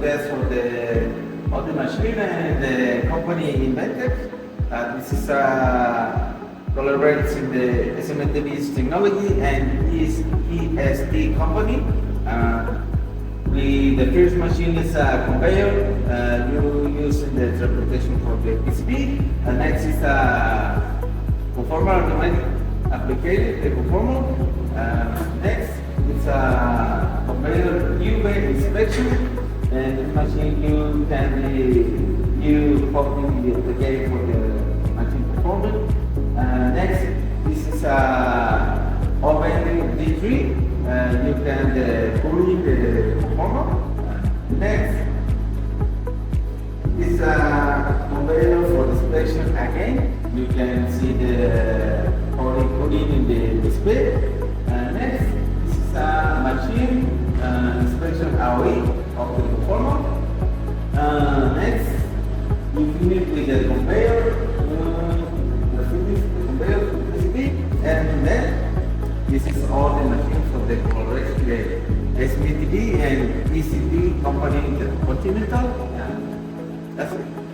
best for all the machine and the company invented. This is collaborates in the SMT technology and is I.C.T company. The first machine is a conveyor you use in the transportation for the PCB. Next is a conformal automatic applicator, the conformal. Next is a conveyor UV inspection, and this machine you can you copy the applicator for the machine performance. Next, this is a oven D3. You can pull the conformal. Next is a conveyor for inspection again. You can see the coding in the display. Next, this is a machine inspection AOE of the conformal. Next, you finish with the conveyor. And then this is all the machines of the collaboration, the SMT and I.C.T company, the Continental. That's it.